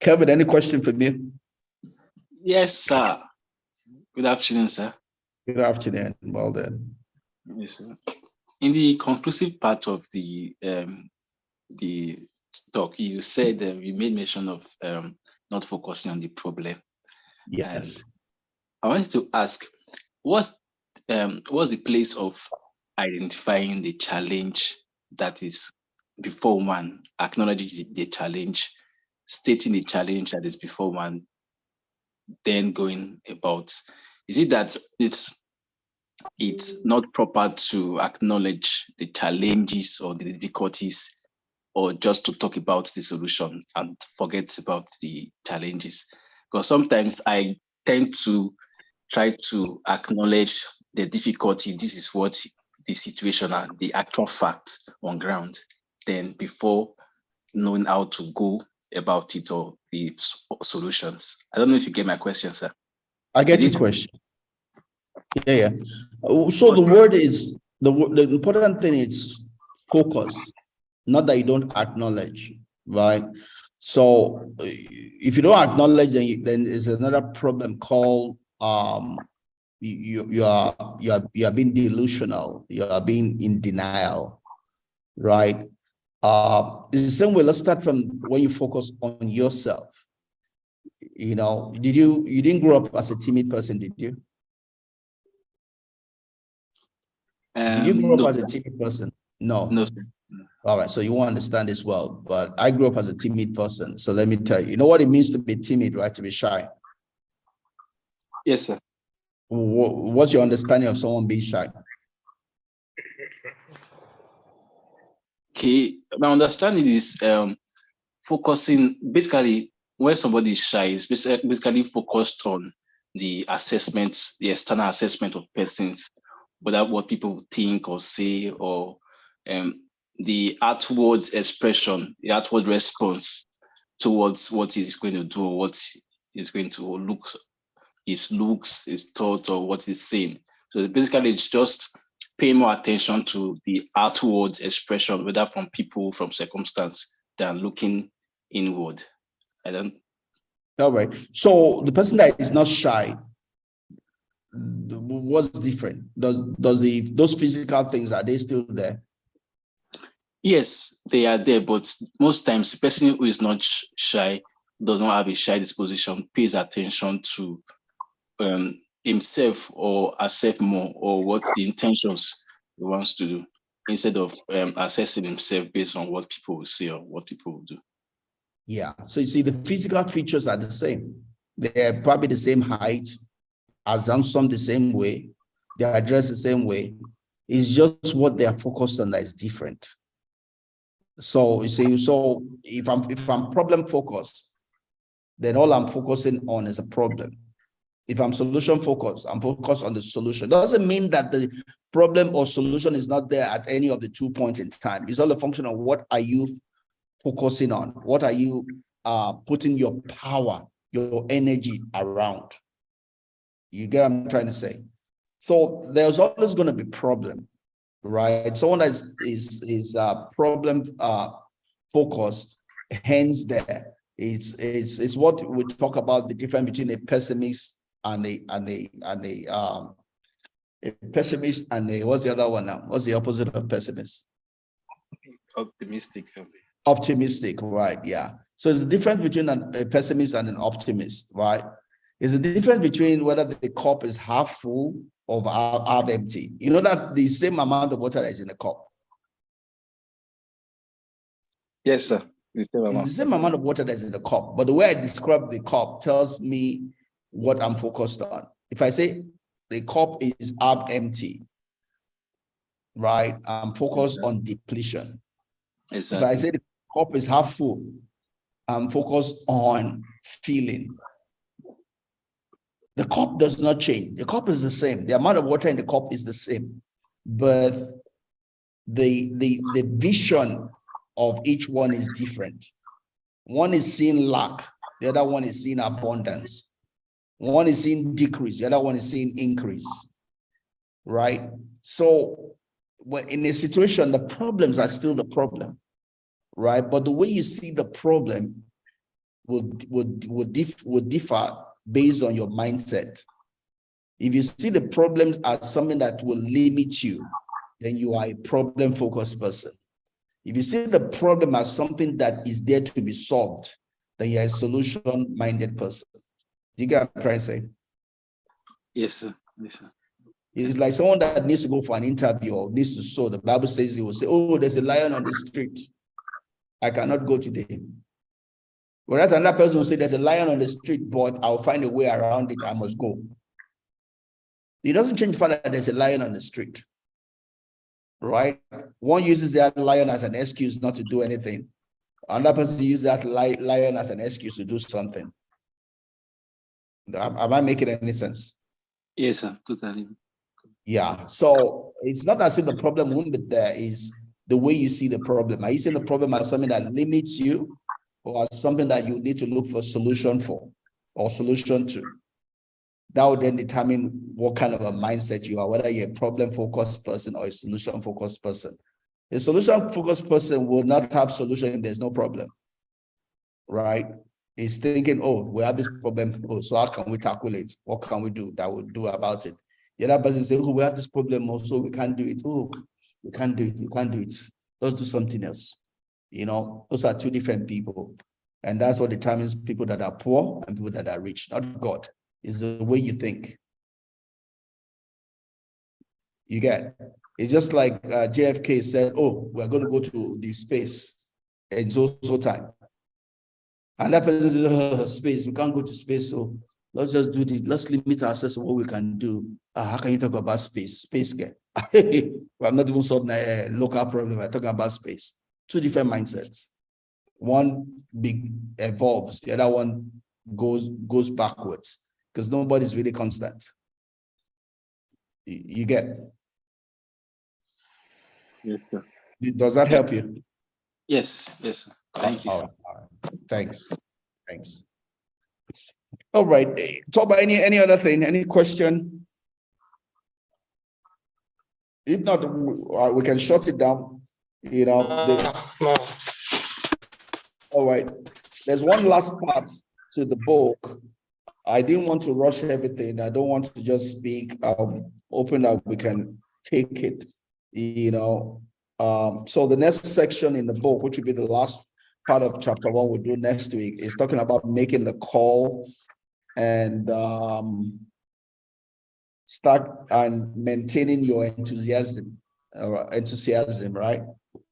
Kevin, any question for me? Yes, sir. Good afternoon, sir. Good afternoon. Well done. Yes, sir. In the conclusive part of the talk, you said you made mention of not focusing on the problem. Yes. And I wanted to ask, what's the place of identifying the challenge that is before one, acknowledging the challenge, stating the challenge that is before one, then going about? Is it that it's not proper to acknowledge the challenges or the difficulties, or just to talk about the solution and forget about the challenges? Because sometimes I tend to try to acknowledge the difficulty. This is what the situation and the actual facts on ground, then before knowing how to go about it or the solutions. I don't know if you get my question, sir. I get your question. Yeah. So the word is, the important thing is focus, not that you don't acknowledge, right? So if you don't acknowledge, then there's another problem called you are being delusional, you are being in denial, right? In the same way, let's start from when you focus on yourself. You know, you didn't grow up as a timid person, did you? Did you grow up as a timid person? No. No, sir. All right, so you won't understand this well, but I grew up as a timid person. So let me tell you, you know what it means to be timid, right? To be shy. Yes, sir. What's your understanding of someone being shy? Okay, my understanding is focusing, basically, when somebody is shy, is basically focused on the assessment, the external assessment of persons, whether what people think or say, or the outward expression, the outward response towards what he's going to do, or what is going to look, his looks, his thoughts, or what he's saying. So basically, it's just paying more attention to the outward expression, whether from people, from circumstance, than looking inward. I don't. All right. So the person that is not shy, what's different? Those physical things, are they still there? Yes, they are there, but most times the person who is not shy, does not have a shy disposition, pays attention to himself or herself more, or what the intentions he wants to do, instead of assessing himself based on what people will say or what people will do. Yeah. So you see, the physical features are the same. They're probably the same height, as some the same way, they are dressed the same way. It's just what they are focused on that is different. So you see, so if I'm problem focused, then all I'm focusing on is a problem. If I'm solution focused, I'm focused on the solution. Doesn't mean that the problem or solution is not there at any of the 2 points in time. It's all a function of what are you focusing on? What are you putting your power, your energy around? You get what I'm trying to say? So there's always going to be problem, right? Someone that is problem focused, hence there. It's what we talk about, the difference between a pessimist and a pessimist and a, what's the other one now? What's the opposite of pessimist? Optimistic. Optimistic, right? Yeah. So it's the difference between a pessimist and an optimist, right? It's the difference between whether the cup is half full or half empty. You know that the same amount of water that is in the cup. Yes, sir. The same amount of water that's in the cup, but the way I describe the cup tells me what I'm focused on. If I say the cup is half empty, right, I'm focused on depletion. Exactly. If I say the cup is half full, I'm focused on feeling. The cup does not change. The cup is the same. The amount of water in the cup is the same, but the vision of each one is different. One is seeing lack, the other one is seeing abundance. One is seeing decrease, the other one is seeing increase, right? So in a situation, the problems are still the problem, right? But the way you see the problem would differ based on your mindset. If you see the problems as something that will limit you, then you are a problem-focused person. If you see the problem as something that is there to be solved, then you're a solution-minded person. Do you get what I'm trying to say? Yes, sir. Yes, sir. It's like someone that needs to go for an interview or needs to sow. The Bible says he will say, oh, there's a lion on the street. I cannot go today. Whereas another person will say, there's a lion on the street, but I'll find a way around it. I must go. It doesn't change the fact that there's a lion on the street. Right? One uses that lion as an excuse not to do anything. Another person uses that lion as an excuse to do something. Am I making any sense? Yes, sir. Totally. Yeah. So it's not as if the problem won't be there, is the way you see the problem. Are you seeing the problem as something that limits you, or as something that you need to look for a solution for or solution to? That would then determine what kind of a mindset you are, whether you're a problem-focused person or a solution-focused person. A solution-focused person will not have solution if there's no problem, right? He's thinking, oh, we have this problem. Oh, so how can we tackle it? What can we do that we'll do about it? The other person says, oh, we have this problem also, we can't do it. Oh, we can't do it, we can't do it. Let's do something else. You know, those are two different people. And that's what determines people that are poor and people that are rich, not God. It's the way you think. You get. It's just like JFK said, oh, we're going to go to the space in so time. And that person says, oh, space, we can't go to space, so let's just do this. Let's limit ourselves to what we can do. How can you talk about space? Space, we're not even solving a local problem. We're talking about space. Two different mindsets. One big evolves, the other one goes backwards, because nobody's really constant. You get? Yes, sir. Does that help you? Yes, yes, sir. Thank you. All right. Thanks. All right. Talk about any other thing, any question? If not, we can shut it down. You know. No. All right. There's one last part to the book. I didn't want to rush everything. I don't want to just speak. Open up, we can take it. You know. So the next section in the book, which will be the last part of chapter 1, we'll do next week, is talking about making the call and start and maintaining your enthusiasm, right?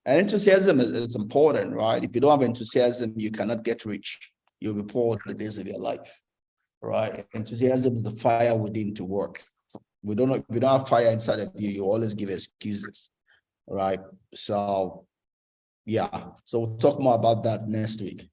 And enthusiasm is important, right? If you don't have enthusiasm, you cannot get rich. You'll be poor the days of your life, right? Enthusiasm is the fire within to work. If you don't have fire inside of you, you always give excuses, right? So, yeah. So we'll talk more about that next week.